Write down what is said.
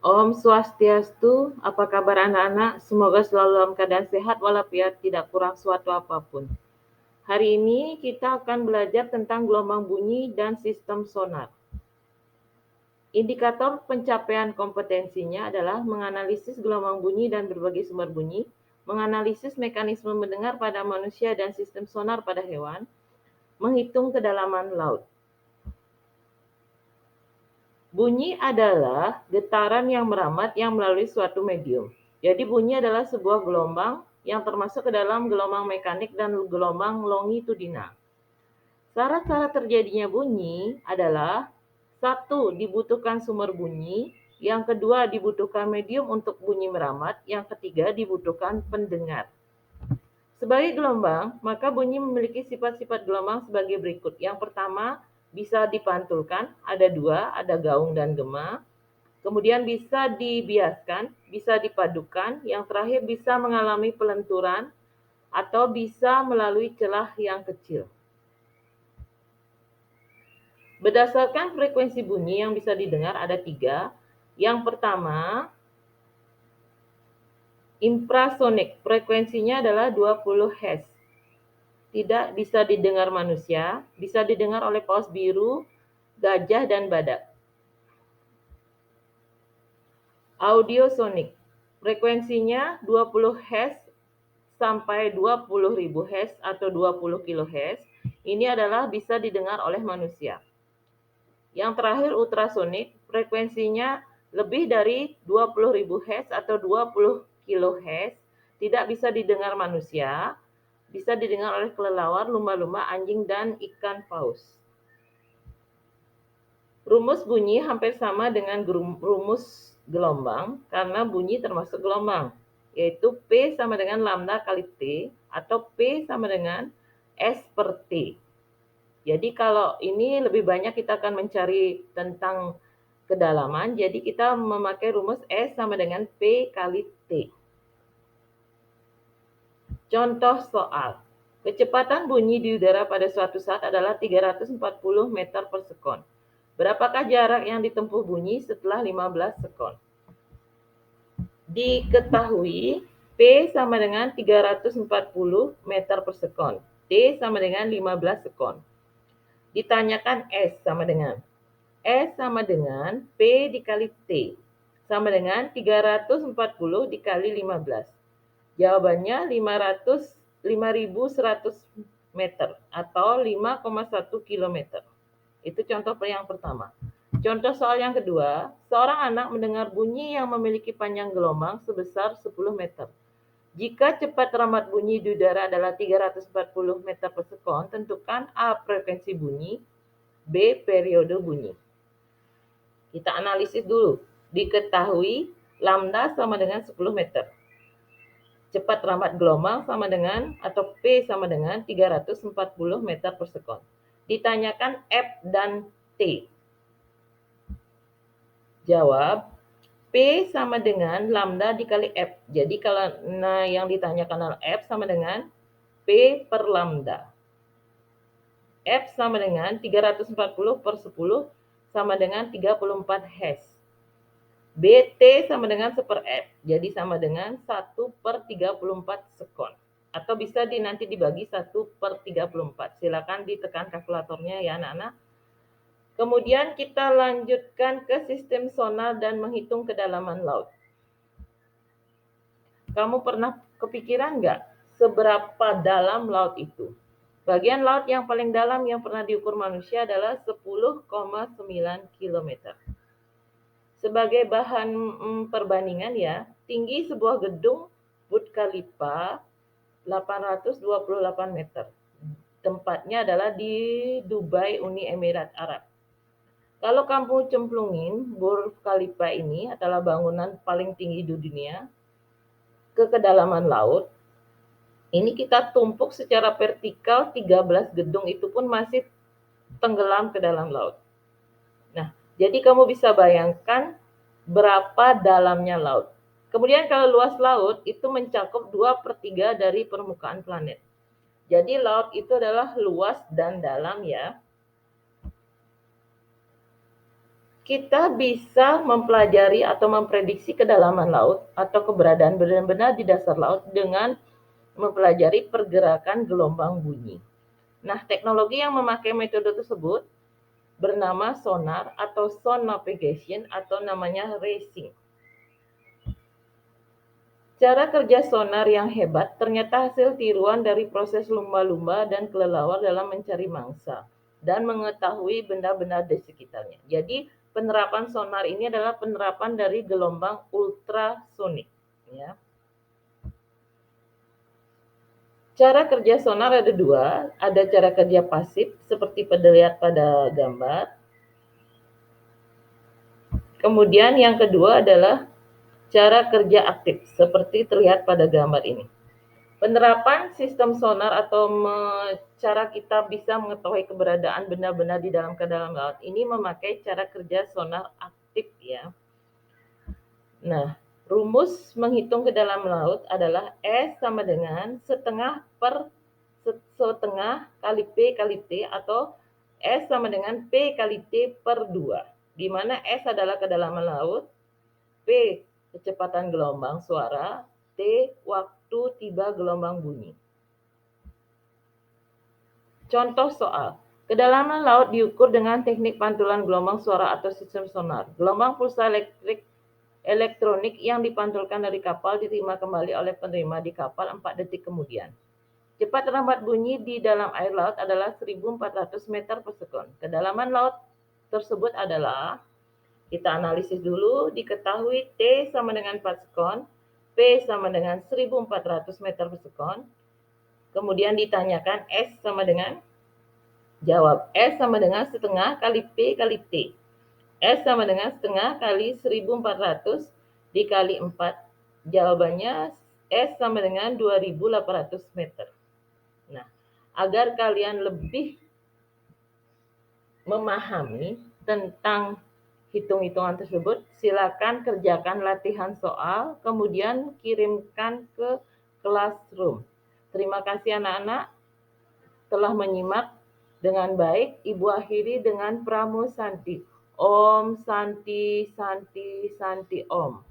Om Swastiastu, apa kabar anak-anak? Semoga selalu dalam keadaan sehat walafiat, tidak kurang suatu apapun. Hari ini kita akan belajar tentang gelombang bunyi dan sistem sonar. Indikator pencapaian kompetensinya adalah menganalisis gelombang bunyi dan berbagai sumber bunyi, menganalisis mekanisme mendengar pada manusia dan sistem sonar pada hewan, menghitung kedalaman laut. Bunyi adalah getaran yang merambat yang melalui suatu medium. Jadi bunyi adalah sebuah gelombang yang termasuk ke dalam gelombang mekanik dan gelombang longitudinal. Syarat-syarat terjadinya bunyi adalah: satu, dibutuhkan sumber bunyi; yang kedua, dibutuhkan medium untuk bunyi merambat; yang ketiga, dibutuhkan pendengar. Sebagai gelombang, maka bunyi memiliki sifat-sifat gelombang sebagai berikut. Yang pertama, bisa dipantulkan, ada dua, ada gaung dan gema. Kemudian bisa dibiaskan, bisa dipadukan, yang terakhir bisa mengalami pelenturan atau bisa melalui celah yang kecil. Berdasarkan frekuensi bunyi yang bisa didengar ada tiga. Yang pertama, infrasonik, frekuensinya adalah 20 Hz. Tidak bisa didengar manusia, bisa didengar oleh paus biru, gajah, dan badak. Audiosonik, frekuensinya 20 Hz sampai 20.000 Hz atau 20 kHz. Ini adalah bisa didengar oleh manusia. Yang terakhir ultrasonik, frekuensinya lebih dari 20.000 Hz atau 20 kHz, tidak bisa didengar manusia, bisa didengar oleh kelelawar, lumba-lumba, anjing, dan ikan paus. Rumus bunyi hampir sama dengan rumus gelombang karena bunyi termasuk gelombang, yaitu P sama dengan lambda kali T atau P sama dengan S per T. Jadi kalau ini lebih banyak kita akan mencari tentang kedalaman, jadi kita memakai rumus S sama dengan P kali T. Contoh soal. Kecepatan bunyi di udara pada suatu saat adalah 340 meter per sekon. Berapakah jarak yang ditempuh bunyi setelah 15 sekon? Diketahui P sama dengan 340 meter per sekon. T sama dengan 15 sekon. Ditanyakan S sama dengan P dikali T sama dengan 340 dikali 15. Jawabannya 5.100 meter atau 5,1 km. Itu contoh yang pertama. Contoh soal yang kedua, seorang anak mendengar bunyi yang memiliki panjang gelombang sebesar 10 meter. Jika cepat rambat bunyi di udara adalah 340 meter per sekon, tentukan A. frekuensi bunyi, B. periode bunyi. Kita analisis dulu. Diketahui lambda sama dengan 10 meter. Cepat rambat gelombang sama dengan atau P sama dengan 340 meter per sekon. Ditanyakan F dan T. Jawab, P sama dengan lambda dikali F. Jadi kalau yang ditanyakan adalah F sama dengan P per lambda. F sama dengan 340 per 10 sama dengan 34 Hz. BT sama dengan 1 per F, jadi sama dengan 1 per 34 sekon. Atau bisa nanti dibagi 1 per 34. Silakan ditekan kalkulatornya ya anak-anak. Kemudian kita lanjutkan ke sistem sonar dan menghitung kedalaman laut. Kamu pernah kepikiran nggak seberapa dalam laut itu? Bagian laut yang paling dalam yang pernah diukur manusia adalah 10,9 km. Sebagai bahan perbandingan ya, tinggi sebuah gedung Burj Khalifa 828 meter. Tempatnya adalah di Dubai, Uni Emirat Arab. Kalau kamu cemplungin Burj Khalifa ini adalah bangunan paling tinggi di dunia ke kedalaman laut, ini kita tumpuk secara vertikal 13 gedung itu pun masih tenggelam ke dalam laut. Nah, jadi kamu bisa bayangkan berapa dalamnya laut. Kemudian kalau luas laut itu mencakup 2/3 dari permukaan planet. Jadi laut itu adalah luas dan dalam ya. kita bisa mempelajari atau memprediksi kedalaman laut atau keberadaan benda-benda di dasar laut dengan mempelajari pergerakan gelombang bunyi. Nah, teknologi yang memakai metode tersebut bernama sonar atau sound navigation atau namanya racing. Cara kerja sonar yang hebat ternyata hasil tiruan dari proses lumba-lumba dan kelelawar dalam mencari mangsa dan mengetahui benda-benda di sekitarnya. Jadi, penerapan sonar ini adalah penerapan dari gelombang ultrasonik, ya. Cara kerja sonar ada dua, ada cara kerja pasif seperti terlihat pada gambar. Kemudian yang kedua adalah cara kerja aktif seperti terlihat pada gambar ini. Penerapan sistem sonar atau cara kita bisa mengetahui keberadaan benda-benda di dalam kedalaman laut ini memakai cara kerja sonar aktif, ya. Nah, rumus menghitung kedalaman laut adalah S sama dengan setengah kali P kali T atau S sama dengan P kali T per 2, di mana S adalah kedalaman laut, P kecepatan gelombang suara, T waktu tiba gelombang bunyi. Contoh soal. Kedalaman laut diukur dengan teknik pantulan gelombang suara atau sistem sonar. Gelombang pulsa elektronik yang dipantulkan dari kapal diterima kembali oleh penerima di kapal 4 detik kemudian. Cepat lambat bunyi di dalam air laut adalah 1.400 meter per sekon. Kedalaman laut tersebut adalah, kita analisis dulu, diketahui T sama dengan 4 sekon, P sama dengan 1.400 meter per sekon. Kemudian ditanyakan S sama dengan, jawab S sama dengan setengah kali P kali T. S sama dengan setengah kali 1.400 dikali 4. Jawabannya S sama dengan 2.800 meter. Nah, agar kalian lebih memahami tentang hitung-hitungan tersebut, silakan kerjakan latihan soal, kemudian kirimkan ke Classroom. Terima kasih anak-anak telah menyimak dengan baik. Ibu akhiri dengan Pramu Santi. Om Santi Santi Santi Om.